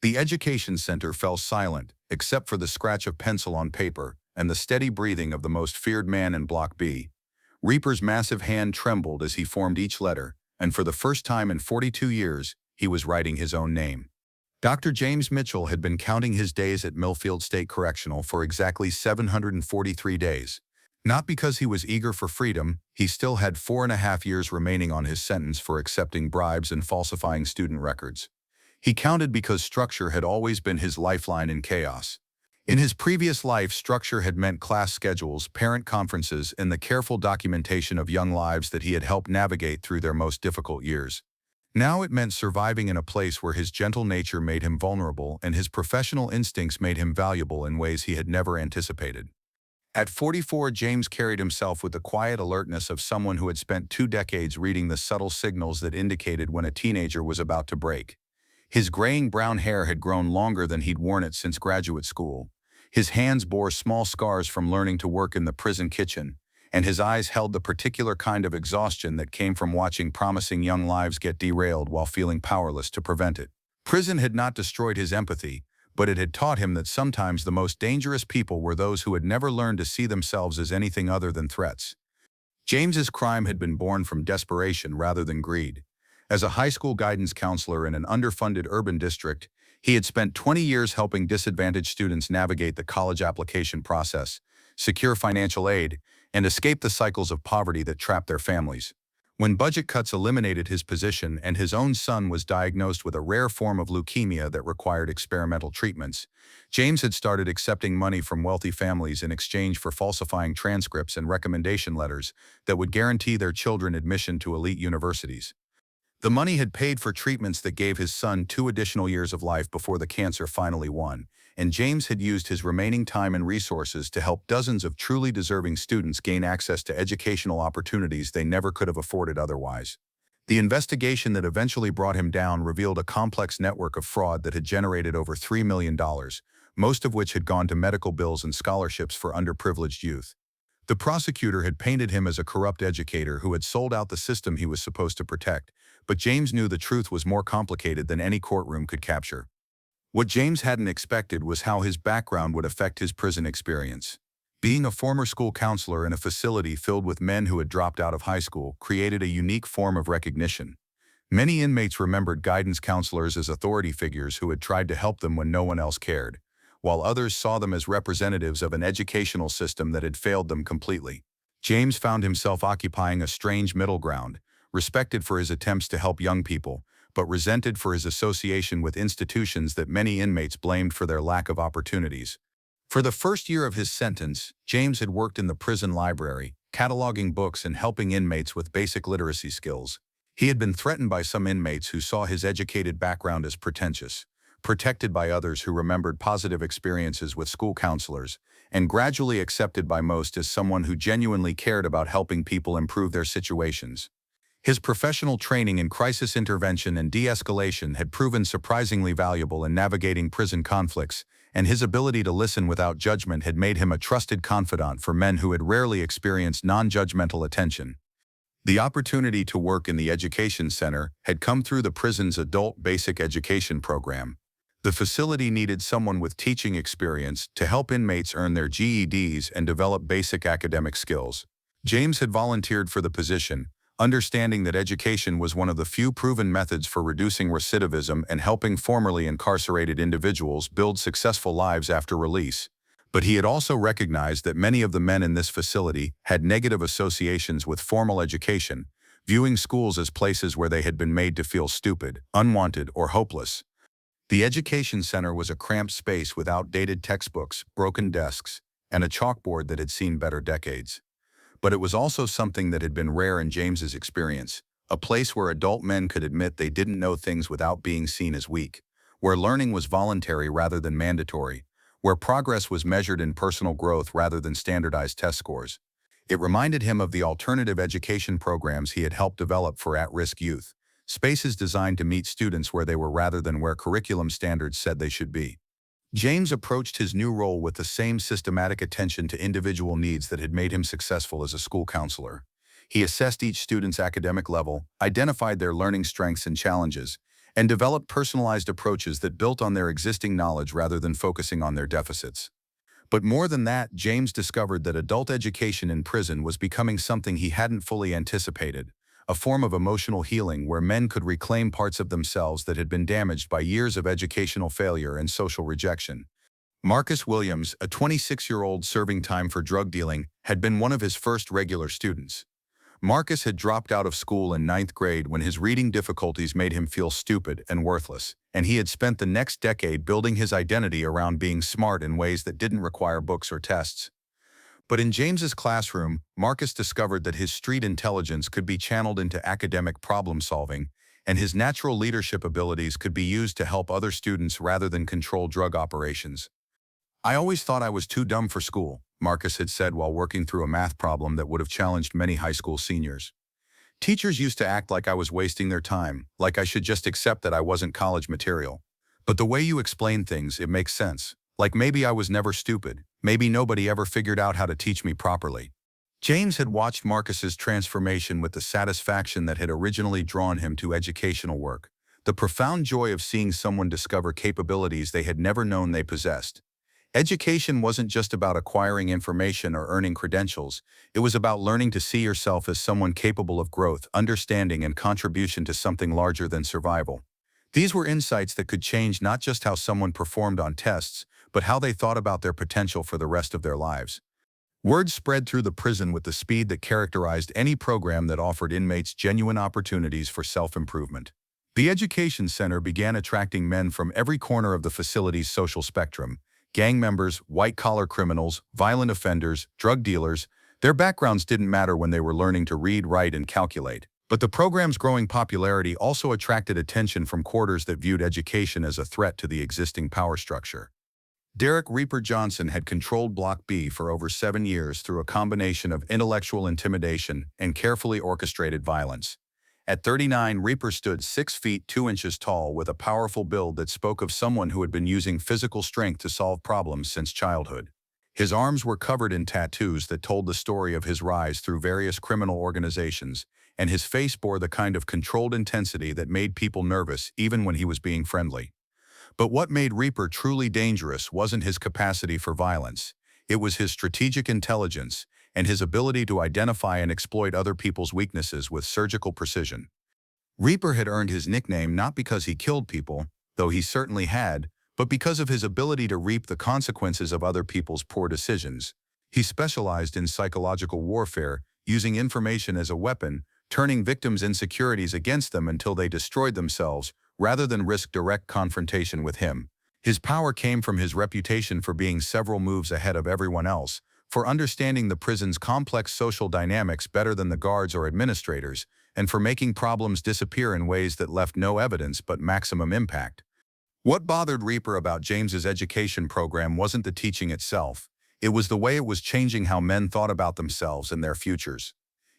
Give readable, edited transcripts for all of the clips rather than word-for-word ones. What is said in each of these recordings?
The education center fell silent, except for the scratch of pencil on paper and the steady breathing of the most feared man in Block B. Reaper's massive hand trembled as he formed each letter, and for the first time in 42 years, he was writing his own name. Dr. James Mitchell had been counting his days at Millfield State Correctional for exactly 743 days. Not because he was eager for freedom, he still had 4.5 years remaining on his sentence for accepting bribes and falsifying student records. He counted because structure had always been his lifeline in chaos. In his previous life, structure had meant class schedules, parent conferences, and the careful documentation of young lives that he had helped navigate through their most difficult years. Now it meant surviving in a place where his gentle nature made him vulnerable and his professional instincts made him valuable in ways he had never anticipated. At 44, James carried himself with the quiet alertness of someone who had spent 2 decades reading the subtle signals that indicated when a teenager was about to break. His graying brown hair had grown longer than he'd worn it since graduate school. His hands bore small scars from learning to work in the prison kitchen, and his eyes held the particular kind of exhaustion that came from watching promising young lives get derailed while feeling powerless to prevent it. Prison had not destroyed his empathy, but it had taught him that sometimes the most dangerous people were those who had never learned to see themselves as anything other than threats. James's crime had been born from desperation rather than greed. As a high school guidance counselor in an underfunded urban district, he had spent 20 years helping disadvantaged students navigate the college application process, secure financial aid, and escape the cycles of poverty that trapped their families. When budget cuts eliminated his position and his own son was diagnosed with a rare form of leukemia that required experimental treatments, James had started accepting money from wealthy families in exchange for falsifying transcripts and recommendation letters that would guarantee their children admission to elite universities. The money had paid for treatments that gave his son 2 additional years of life before the cancer finally won, and James had used his remaining time and resources to help dozens of truly deserving students gain access to educational opportunities they never could have afforded otherwise. The investigation that eventually brought him down revealed a complex network of fraud that had generated over $3 million, most of which had gone to medical bills and scholarships for underprivileged youth. The prosecutor had painted him as a corrupt educator who had sold out the system he was supposed to protect, but James knew the truth was more complicated than any courtroom could capture. What James hadn't expected was how his background would affect his prison experience. Being a former school counselor in a facility filled with men who had dropped out of high school created a unique form of recognition. Many inmates remembered guidance counselors as authority figures who had tried to help them when no one else cared, while others saw them as representatives of an educational system that had failed them completely. James found himself occupying a strange middle ground, respected for his attempts to help young people, but resented for his association with institutions that many inmates blamed for their lack of opportunities. For the first year of his sentence, James had worked in the prison library, cataloging books and helping inmates with basic literacy skills. He had been threatened by some inmates who saw his educated background as pretentious, protected by others who remembered positive experiences with school counselors, and gradually accepted by most as someone who genuinely cared about helping people improve their situations. His professional training in crisis intervention and de-escalation had proven surprisingly valuable in navigating prison conflicts, and his ability to listen without judgment had made him a trusted confidant for men who had rarely experienced non-judgmental attention. The opportunity to work in the education center had come through the prison's adult basic education program. The facility needed someone with teaching experience to help inmates earn their GEDs and develop basic academic skills. James had volunteered for the position, understanding that education was one of the few proven methods for reducing recidivism and helping formerly incarcerated individuals build successful lives after release. But he had also recognized that many of the men in this facility had negative associations with formal education, viewing schools as places where they had been made to feel stupid, unwanted, or hopeless. The education center was a cramped space with outdated textbooks, broken desks, and a chalkboard that had seen better decades. But it was also something that had been rare in James's experience, a place where adult men could admit they didn't know things without being seen as weak, where learning was voluntary rather than mandatory, where progress was measured in personal growth rather than standardized test scores. It reminded him of the alternative education programs he had helped develop for at-risk youth, spaces designed to meet students where they were rather than where curriculum standards said they should be. James approached his new role with the same systematic attention to individual needs that had made him successful as a school counselor. He assessed each student's academic level, identified their learning strengths and challenges, and developed personalized approaches that built on their existing knowledge rather than focusing on their deficits. But more than that, James discovered that adult education in prison was becoming something he hadn't fully anticipated, a form of emotional healing where men could reclaim parts of themselves that had been damaged by years of educational failure and social rejection. Marcus Williams, a 26-year-old serving time for drug dealing, had been one of his first regular students. Marcus had dropped out of school in ninth grade when his reading difficulties made him feel stupid and worthless, and he had spent the next decade building his identity around being smart in ways that didn't require books or tests. But in James's classroom, Marcus discovered that his street intelligence could be channeled into academic problem-solving, and his natural leadership abilities could be used to help other students rather than control drug operations. "I always thought I was too dumb for school," Marcus had said while working through a math problem that would have challenged many high school seniors. "Teachers used to act like I was wasting their time, like I should just accept that I wasn't college material. But the way you explain things, it makes sense. Like maybe I was never stupid. Maybe nobody ever figured out how to teach me properly." James had watched Marcus's transformation with the satisfaction that had originally drawn him to educational work, the profound joy of seeing someone discover capabilities they had never known they possessed. Education wasn't just about acquiring information or earning credentials. It was about learning to see yourself as someone capable of growth, understanding, and contribution to something larger than survival. These were insights that could change not just how someone performed on tests, but how they thought about their potential for the rest of their lives. Word spread through the prison with the speed that characterized any program that offered inmates genuine opportunities for self-improvement. The Education Center began attracting men from every corner of the facility's social spectrum: gang members, white-collar criminals, violent offenders, drug dealers. Their backgrounds didn't matter when they were learning to read, write, and calculate. But the program's growing popularity also attracted attention from quarters that viewed education as a threat to the existing power structure. Derek Reaper Johnson had controlled Block B for over 7 years through a combination of intellectual intimidation and carefully orchestrated violence. At 39, Reaper stood 6 feet 2 inches tall with a powerful build that spoke of someone who had been using physical strength to solve problems since childhood. His arms were covered in tattoos that told the story of his rise through various criminal organizations, and his face bore the kind of controlled intensity that made people nervous even when he was being friendly. But what made Reaper truly dangerous wasn't his capacity for violence. It was his strategic intelligence and his ability to identify and exploit other people's weaknesses with surgical precision. Reaper had earned his nickname not because he killed people, though he certainly had, but because of his ability to reap the consequences of other people's poor decisions. He specialized in psychological warfare, using information as a weapon, turning victims' insecurities against them until they destroyed themselves, rather than risk direct confrontation with him. His power came from his reputation for being several moves ahead of everyone else, for understanding the prison's complex social dynamics better than the guards or administrators, and for making problems disappear in ways that left no evidence but maximum impact. What bothered Reaper about James's education program wasn't the teaching itself. It was the way it was changing how men thought about themselves and their futures.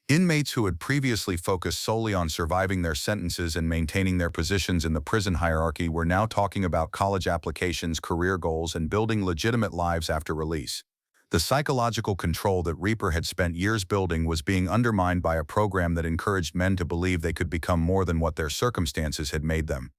Inmates who had previously focused solely on surviving their sentences and maintaining their positions in the prison hierarchy were now talking about college applications, career goals, and building legitimate lives after release. The psychological control that Reaper had spent years building was being undermined by a program that encouraged men to believe they could become more than what their circumstances had made them.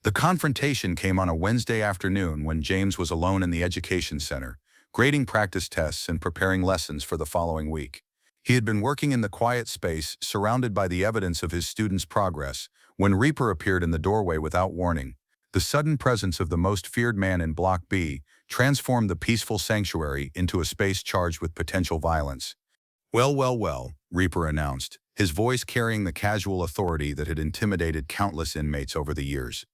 The confrontation came on a Wednesday afternoon when James was alone in the Education Center, grading practice tests and preparing lessons for the following week. He had been working in the quiet space, surrounded by the evidence of his students' progress, when Reaper appeared in the doorway without warning. The sudden presence of the most feared man in Block B transformed the peaceful sanctuary into a space charged with potential violence. Well, Reaper announced, his voice carrying the casual authority that had intimidated countless inmates over the years.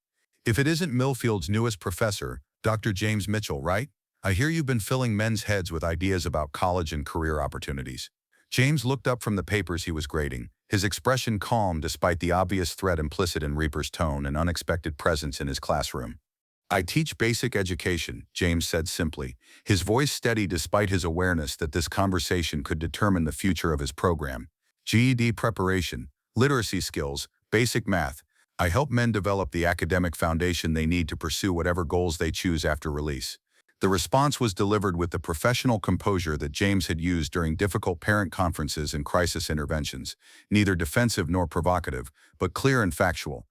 "If it isn't Millfield's newest professor, Dr. James Mitchell, right? I hear you've been filling men's heads with ideas about college and career opportunities." James looked up from the papers he was grading, his expression calm despite the obvious threat implicit in Reaper's tone and unexpected presence in his classroom. "I teach basic education," James said simply, his voice steady despite his awareness that this conversation could determine the future of his program. "GED preparation, literacy skills, basic math. I help men develop the academic foundation they need to pursue whatever goals they choose after release." The response was delivered with the professional composure that James had used during difficult parent conferences and crisis interventions, neither defensive nor provocative, but clear and factual.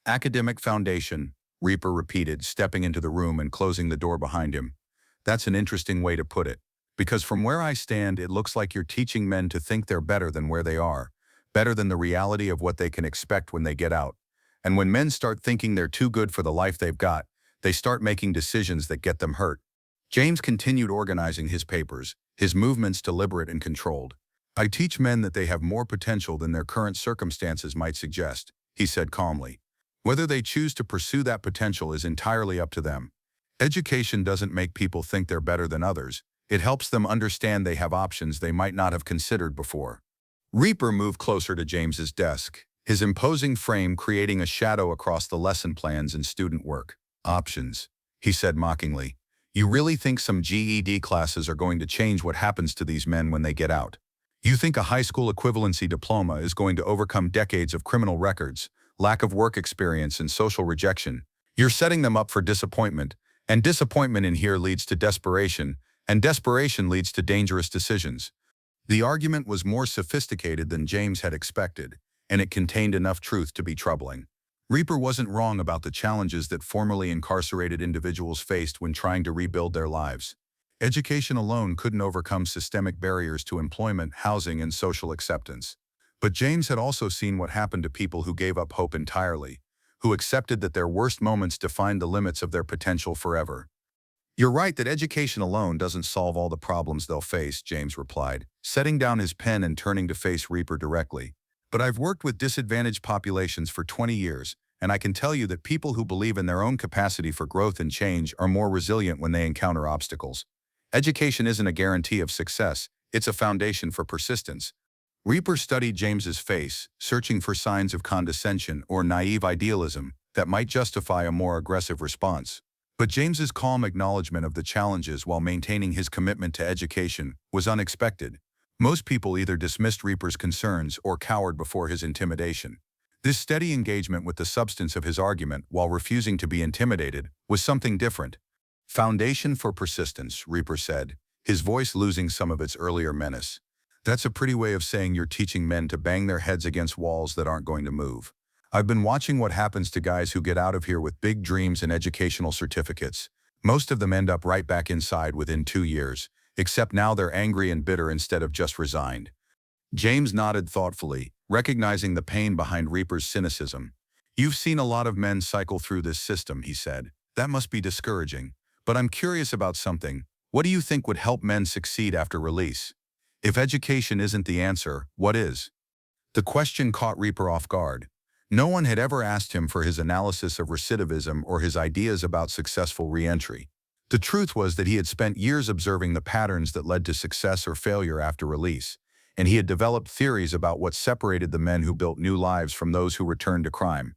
Academic foundation, Reaper repeated, stepping into the room and closing the door behind him. That's an interesting way to put it. Because from where I stand, it looks like you're teaching men to think they're better than where they are, better than the reality of what they can expect when they get out. And when men start thinking they're too good for the life they've got, they start making decisions that get them hurt. James continued organizing his papers, his movements deliberate and controlled. I teach men that they have more potential than their current circumstances might suggest, he said calmly. Whether they choose to pursue that potential is entirely up to them. Education doesn't make people think they're better than others. It helps them understand they have options they might not have considered before. Reaper moved closer to James's desk, his imposing frame creating a shadow across the lesson plans and student work. Options, he said mockingly. You really think some GED classes are going to change what happens to these men when they get out? You think a high school equivalency diploma is going to overcome decades of criminal records, lack of work experience, and social rejection? You're setting them up for disappointment, and disappointment in here leads to desperation, and desperation leads to dangerous decisions. The argument was more sophisticated than James had expected, and it contained enough truth to be troubling. Reaper wasn't wrong about the challenges that formerly incarcerated individuals faced when trying to rebuild their lives. Education alone couldn't overcome systemic barriers to employment, housing, and social acceptance. But James had also seen what happened to people who gave up hope entirely, who accepted that their worst moments defined the limits of their potential forever. You're right that education alone doesn't solve all the problems they'll face, James replied, setting down his pen and turning to face Reaper directly. But I've worked with disadvantaged populations for 20 years, and I can tell you that people who believe in their own capacity for growth and change are more resilient when they encounter obstacles. Education isn't a guarantee of success, it's a foundation for persistence. Reaper studied James's face, searching for signs of condescension or naive idealism that might justify a more aggressive response. But James's calm acknowledgement of the challenges while maintaining his commitment to education was unexpected. Most people either dismissed Reaper's concerns or cowered before his intimidation. This steady engagement with the substance of his argument while refusing to be intimidated was something different. Foundation for persistence, Reaper said, his voice losing some of its earlier menace. That's a pretty way of saying you're teaching men to bang their heads against walls that aren't going to move. I've been watching what happens to guys who get out of here with big dreams and educational certificates. Most of them end up right back inside within 2 years, except now they're angry and bitter instead of just resigned. James nodded thoughtfully, recognizing the pain behind Reaper's cynicism. You've seen a lot of men cycle through this system, he said. That must be discouraging. But I'm curious about something. What do you think would help men succeed after release? If education isn't the answer, what is? The question caught Reaper off guard. No one had ever asked him for his analysis of recidivism or his ideas about successful re-entry. The truth was that he had spent years observing the patterns that led to success or failure after release, and he had developed theories about what separated the men who built new lives from those who returned to crime.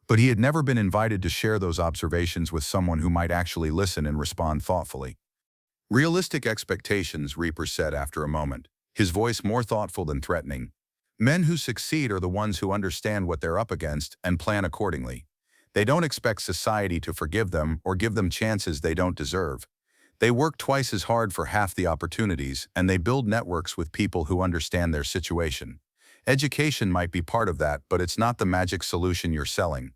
But he had never been invited to share those observations with someone who might actually listen and respond thoughtfully. Realistic expectations, Reaper said after a moment, his voice more thoughtful than threatening. Men who succeed are the ones who understand what they're up against and plan accordingly. They don't expect society to forgive them or give them chances they don't deserve. They work twice as hard for half the opportunities, and they build networks with people who understand their situation. Education might be part of that, but it's not the magic solution you're selling.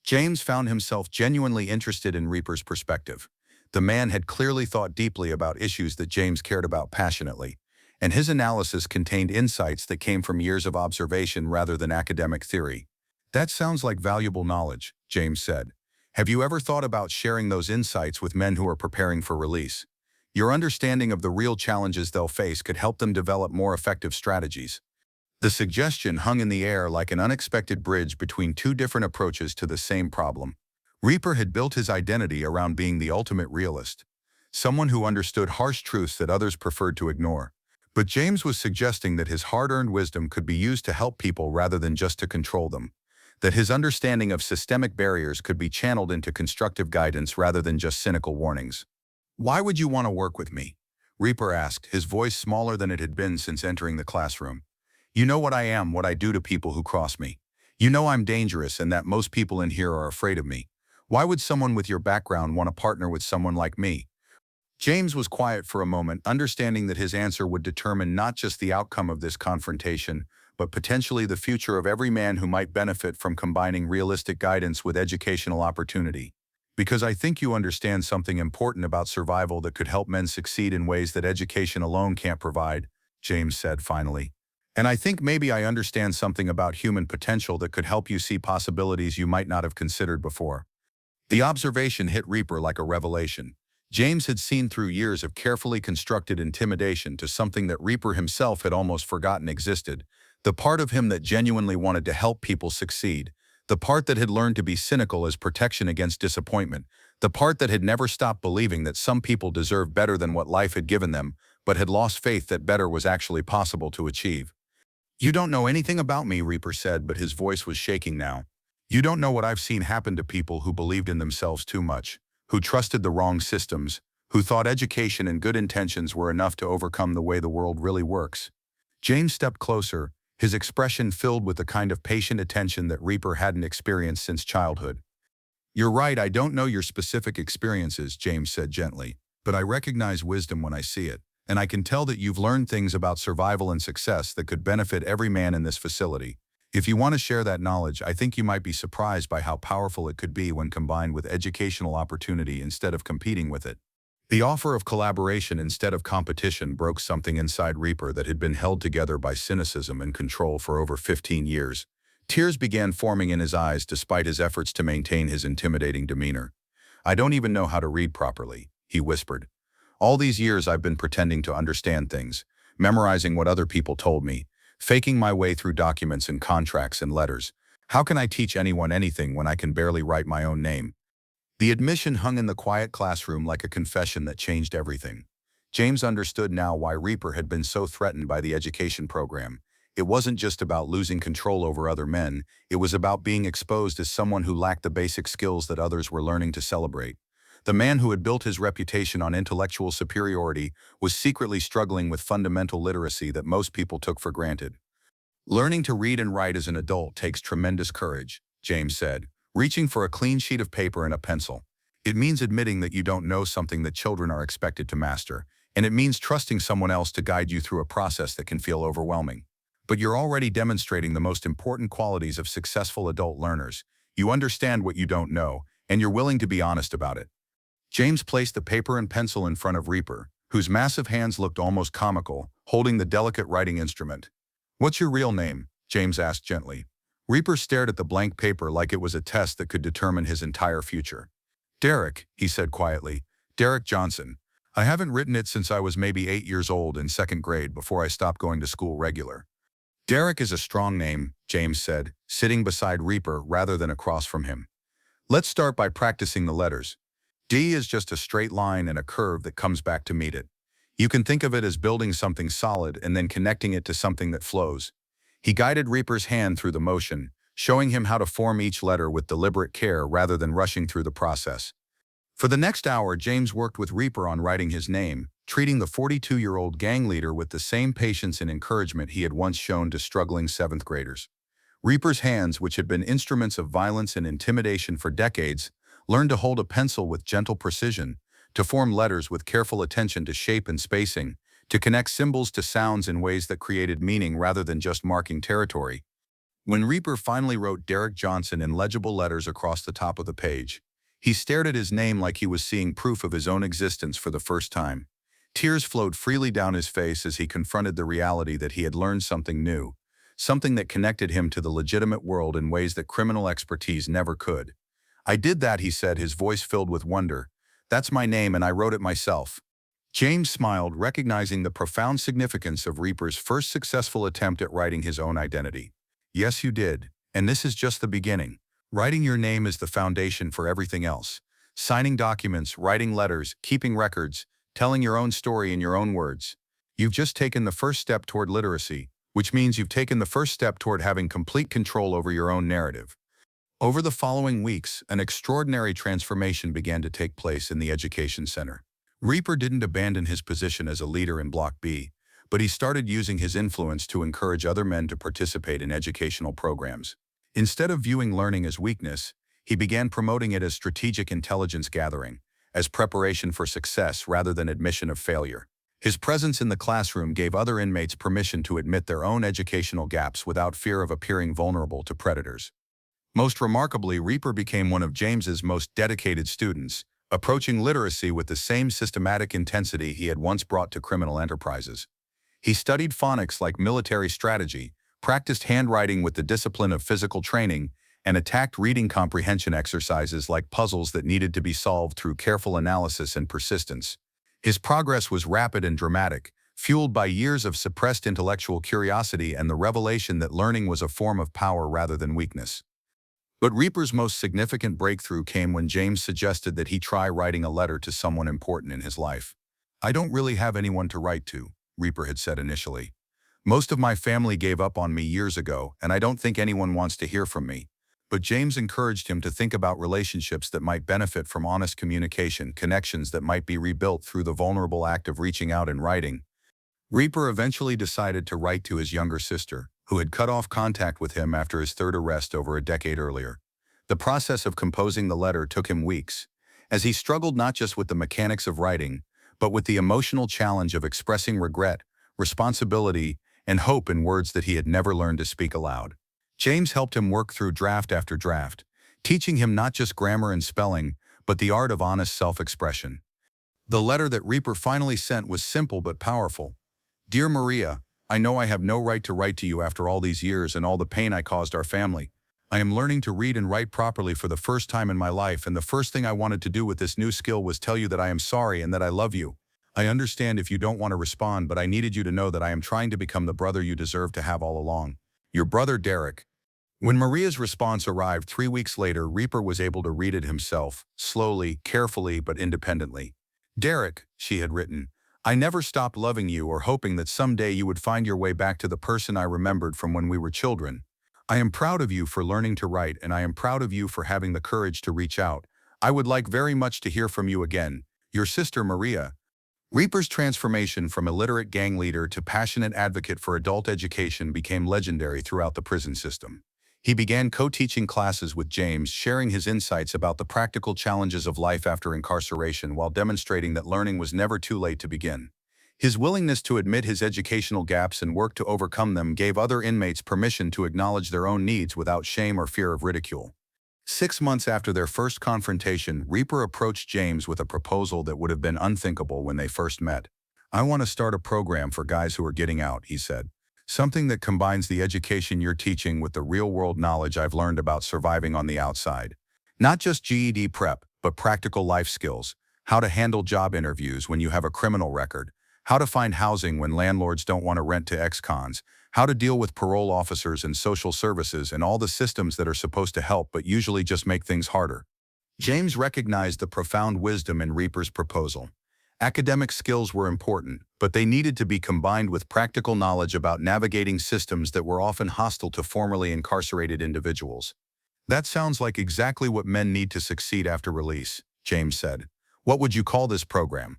James found himself genuinely interested in Reaper's perspective. The man had clearly thought deeply about issues that James cared about passionately, and his analysis contained insights that came from years of observation rather than academic theory. That sounds like valuable knowledge, James said. Have you ever thought about sharing those insights with men who are preparing for release? Your understanding of the real challenges they'll face could help them develop more effective strategies. The suggestion hung in the air like an unexpected bridge between two different approaches to the same problem. Reaper had built his identity around being the ultimate realist, someone who understood harsh truths that others preferred to ignore. But James was suggesting that his hard-earned wisdom could be used to help people rather than just to control them, that his understanding of systemic barriers could be channeled into constructive guidance rather than just cynical warnings. Why would you want to work with me? Reaper asked, his voice smaller than it had been since entering the classroom. You know what I am, what I do to people who cross me. You know I'm dangerous and that most people in here are afraid of me. Why would someone with your background want to partner with someone like me? James was quiet for a moment, understanding that his answer would determine not just the outcome of this confrontation, but potentially the future of every man who might benefit from combining realistic guidance with educational opportunity. Because I think you understand something important about survival that could help men succeed in ways that education alone can't provide, James said finally. And I think maybe I understand something about human potential that could help you see possibilities you might not have considered before. The observation hit Reaper like a revelation. James had seen through years of carefully constructed intimidation to something that Reaper himself had almost forgotten existed, the part of him that genuinely wanted to help people succeed, the part that had learned to be cynical as protection against disappointment, the part that had never stopped believing that some people deserved better than what life had given them, but had lost faith that better was actually possible to achieve. "You don't know anything about me," Reaper said, but his voice was shaking now. "You don't know what I've seen happen to people who believed in themselves too much, who trusted the wrong systems, who thought education and good intentions were enough to overcome the way the world really works." James stepped closer, his expression filled with the kind of patient attention that Reaper hadn't experienced since childhood. "You're right, I don't know your specific experiences," James said gently, "but I recognize wisdom when I see it, and I can tell that you've learned things about survival and success that could benefit every man in this facility. If you want to share that knowledge, I think you might be surprised by how powerful it could be when combined with educational opportunity instead of competing with it." The offer of collaboration instead of competition broke something inside Reaper that had been held together by cynicism and control for over 15 years. Tears began forming in his eyes despite his efforts to maintain his intimidating demeanor. "I don't even know how to read properly," he whispered. "All these years I've been pretending to understand things, memorizing what other people told me, faking my way through documents and contracts and letters. How can I teach anyone anything when I can barely write my own name?" The admission hung in the quiet classroom like a confession that changed everything. James understood now why Reaper had been so threatened by the education program. It wasn't just about losing control over other men, it was about being exposed as someone who lacked the basic skills that others were learning to celebrate. The man who had built his reputation on intellectual superiority was secretly struggling with fundamental literacy that most people took for granted. "Learning to read and write as an adult takes tremendous courage," James said, reaching for a clean sheet of paper and a pencil. "It means admitting that you don't know something that children are expected to master, and it means trusting someone else to guide you through a process that can feel overwhelming. But you're already demonstrating the most important qualities of successful adult learners. You understand what you don't know, and you're willing to be honest about it." James placed the paper and pencil in front of Reaper, whose massive hands looked almost comical, holding the delicate writing instrument. "What's your real name?" James asked gently. Reaper stared at the blank paper like it was a test that could determine his entire future. "Derek," he said quietly. "Derek Johnson. I haven't written it since I was maybe 8 years old in second grade before I stopped going to school regular." "Derek is a strong name," James said, sitting beside Reaper rather than across from him. "Let's start by practicing the letters. D is just a straight line and a curve that comes back to meet it. You can think of it as building something solid and then connecting it to something that flows." He guided Reaper's hand through the motion, showing him how to form each letter with deliberate care rather than rushing through the process. For the next hour, James worked with Reaper on writing his name, treating the 42-year-old gang leader with the same patience and encouragement he had once shown to struggling seventh graders. Reaper's hands, which had been instruments of violence and intimidation for decades, learned to hold a pencil with gentle precision, to form letters with careful attention to shape and spacing, to connect symbols to sounds in ways that created meaning rather than just marking territory. When Reaper finally wrote Derek Johnson in legible letters across the top of the page, he stared at his name like he was seeing proof of his own existence for the first time. Tears flowed freely down his face as he confronted the reality that he had learned something new, something that connected him to the legitimate world in ways that criminal expertise never could. "I did that," he said, his voice filled with wonder. "That's my name and I wrote it myself." James smiled, recognizing the profound significance of Reaper's first successful attempt at writing his own identity. "Yes, you did. And this is just the beginning. Writing your name is the foundation for everything else. Signing documents, writing letters, keeping records, telling your own story in your own words. You've just taken the first step toward literacy, which means you've taken the first step toward having complete control over your own narrative." Over the following weeks, an extraordinary transformation began to take place in the education center. Reaper didn't abandon his position as a leader in Block B, but he started using his influence to encourage other men to participate in educational programs. Instead of viewing learning as weakness, he began promoting it as strategic intelligence gathering, as preparation for success rather than admission of failure. His presence in the classroom gave other inmates permission to admit their own educational gaps without fear of appearing vulnerable to predators. Most remarkably, Reaper became one of James's most dedicated students, approaching literacy with the same systematic intensity he had once brought to criminal enterprises. He studied phonics like military strategy, practiced handwriting with the discipline of physical training, and attacked reading comprehension exercises like puzzles that needed to be solved through careful analysis and persistence. His progress was rapid and dramatic, fueled by years of suppressed intellectual curiosity and the revelation that learning was a form of power rather than weakness. But Reaper's most significant breakthrough came when James suggested that he try writing a letter to someone important in his life. "I don't really have anyone to write to," Reaper had said initially. "Most of my family gave up on me years ago, and I don't think anyone wants to hear from me." But James encouraged him to think about relationships that might benefit from honest communication, connections that might be rebuilt through the vulnerable act of reaching out and writing. Reaper eventually decided to write to his younger sister, who had cut off contact with him after his third arrest over a decade earlier. The process of composing the letter took him weeks, as he struggled not just with the mechanics of writing, but with the emotional challenge of expressing regret, responsibility, and hope in words that he had never learned to speak aloud. James helped him work through draft after draft, teaching him not just grammar and spelling, but the art of honest self-expression. The letter that Reaper finally sent was simple but powerful. "Dear Maria, I know I have no right to write to you after all these years and all the pain I caused our family. I am learning to read and write properly for the first time in my life, and the first thing I wanted to do with this new skill was tell you that I am sorry and that I love you. I understand if you don't want to respond, but I needed you to know that I am trying to become the brother you deserve to have all along. Your brother, Derek." When Maria's response arrived 3 weeks later, Reaper was able to read it himself, slowly, carefully, but independently. "Derek," she had written, "I never stopped loving you or hoping that someday you would find your way back to the person I remembered from when we were children. I am proud of you for learning to write, and I am proud of you for having the courage to reach out. I would like very much to hear from you again. Your sister, Maria." Reaper's transformation from illiterate gang leader to passionate advocate for adult education became legendary throughout the prison system. He began co-teaching classes with James, sharing his insights about the practical challenges of life after incarceration while demonstrating that learning was never too late to begin. His willingness to admit his educational gaps and work to overcome them gave other inmates permission to acknowledge their own needs without shame or fear of ridicule. 6 months after their first confrontation, Reaper approached James with a proposal that would have been unthinkable when they first met. "I want to start a program for guys who are getting out," he said. "Something that combines the education you're teaching with the real-world knowledge I've learned about surviving on the outside. Not just GED prep, but practical life skills, how to handle job interviews when you have a criminal record, how to find housing when landlords don't want to rent to ex-cons, how to deal with parole officers and social services and all the systems that are supposed to help but usually just make things harder." James recognized the profound wisdom in Reaper's proposal. Academic skills were important, but they needed to be combined with practical knowledge about navigating systems that were often hostile to formerly incarcerated individuals. "That sounds like exactly what men need to succeed after release," James said. "What would you call this program?"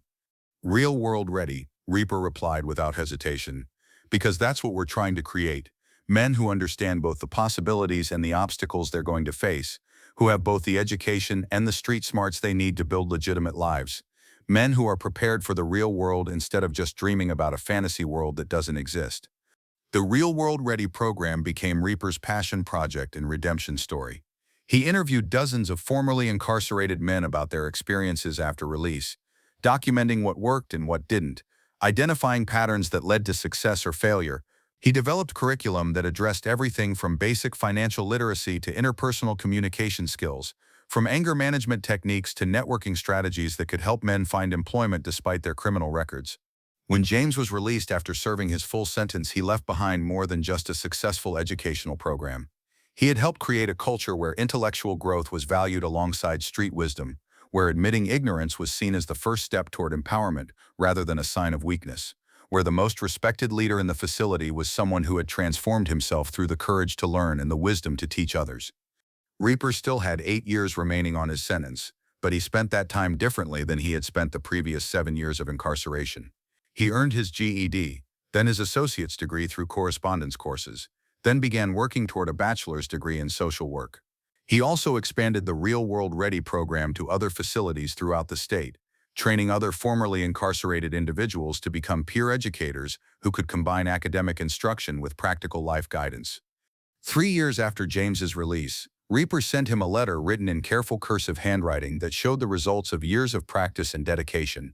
"Real World Ready," Reaper replied without hesitation. "Because that's what we're trying to create. Men who understand both the possibilities and the obstacles they're going to face, who have both the education and the street smarts they need to build legitimate lives. Men who are prepared for the real world instead of just dreaming about a fantasy world that doesn't exist." The Real World Ready program became Reaper's passion project and redemption story. He interviewed dozens of formerly incarcerated men about their experiences after release, documenting what worked and what didn't, identifying patterns that led to success or failure. He developed curriculum that addressed everything from basic financial literacy to interpersonal communication skills, from anger management techniques to networking strategies that could help men find employment despite their criminal records. When James was released after serving his full sentence, he left behind more than just a successful educational program. He had helped create a culture where intellectual growth was valued alongside street wisdom, where admitting ignorance was seen as the first step toward empowerment rather than a sign of weakness, where the most respected leader in the facility was someone who had transformed himself through the courage to learn and the wisdom to teach others. Reaper still had 8 years remaining on his sentence, but he spent that time differently than he had spent the previous 7 years of incarceration. He earned his GED, then his associate's degree through correspondence courses, then began working toward a bachelor's degree in social work. He also expanded the Real World Ready program to other facilities throughout the state, training other formerly incarcerated individuals to become peer educators who could combine academic instruction with practical life guidance. 3 years after James's release, Reaper sent him a letter written in careful cursive handwriting that showed the results of years of practice and dedication.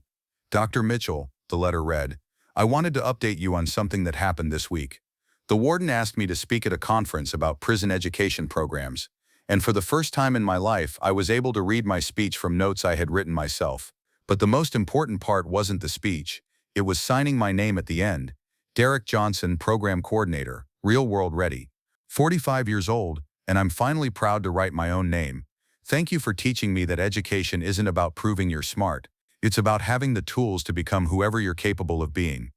Dr. Mitchell, the letter read, I wanted to update you on something that happened this week. The warden asked me to speak at a conference about prison education programs, and for the first time in my life, I was able to read my speech from notes I had written myself. But the most important part wasn't the speech. It was signing my name at the end. Derek Johnson, Program Coordinator, Real World Ready. 45 years old, and I'm finally proud to write my own name. Thank you for teaching me that education isn't about proving you're smart. It's about having the tools to become whoever you're capable of being.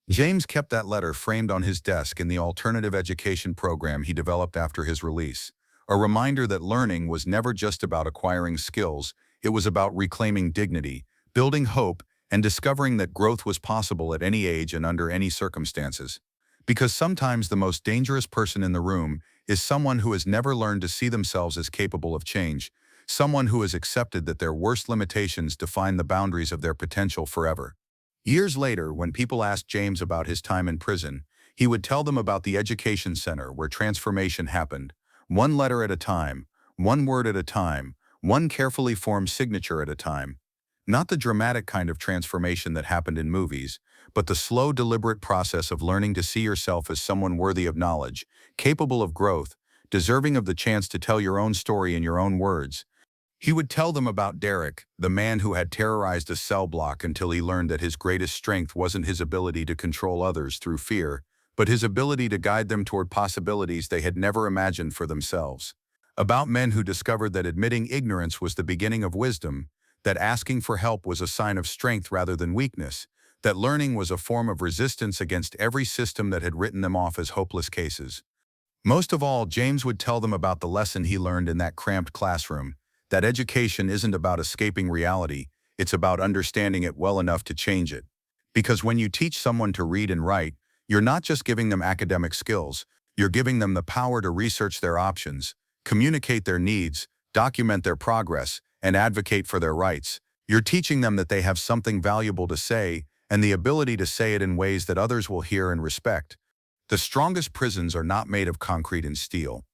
James kept that letter framed on his desk in the alternative education program he developed after his release. A reminder that learning was never just about acquiring skills, it was about reclaiming dignity, building hope, and discovering that growth was possible at any age and under any circumstances. Because sometimes the most dangerous person in the room is someone who has never learned to see themselves as capable of change, someone who has accepted that their worst limitations define the boundaries of their potential forever. Years later, when people asked James about his time in prison, he would tell them about the education center where transformation happened, one letter at a time, one word at a time, one carefully formed signature at a time. Not the dramatic kind of transformation that happened in movies, but the slow, deliberate process of learning to see yourself as someone worthy of knowledge, capable of growth, deserving of the chance to tell your own story in your own words. He would tell them about Derek, the man who had terrorized a cell block until he learned that his greatest strength wasn't his ability to control others through fear, but his ability to guide them toward possibilities they had never imagined for themselves. About men who discovered that admitting ignorance was the beginning of wisdom, that asking for help was a sign of strength rather than weakness, that learning was a form of resistance against every system that had written them off as hopeless cases. Most of all, James would tell them about the lesson he learned in that cramped classroom, that education isn't about escaping reality, it's about understanding it well enough to change it. Because when you teach someone to read and write, you're not just giving them academic skills, you're giving them the power to research their options, communicate their needs, document their progress, and advocate for their rights. You're teaching them that they have something valuable to say and the ability to say it in ways that others will hear and respect. The strongest prisons are not made of concrete and steel.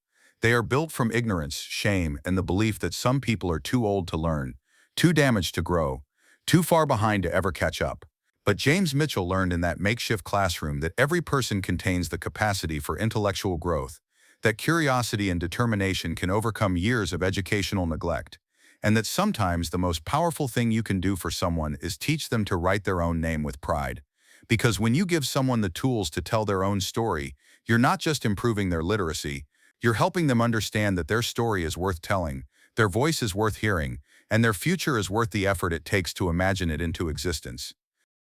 They are built from ignorance, shame, and the belief that some people are too old to learn, too damaged to grow, too far behind to ever catch up. But James Mitchell learned in that makeshift classroom that every person contains the capacity for intellectual growth, that curiosity and determination can overcome years of educational neglect, and that sometimes the most powerful thing you can do for someone is teach them to write their own name with pride. Because when you give someone the tools to tell their own story, you're not just improving their literacy, you're helping them understand that their story is worth telling, their voice is worth hearing, and their future is worth the effort it takes to imagine it into existence.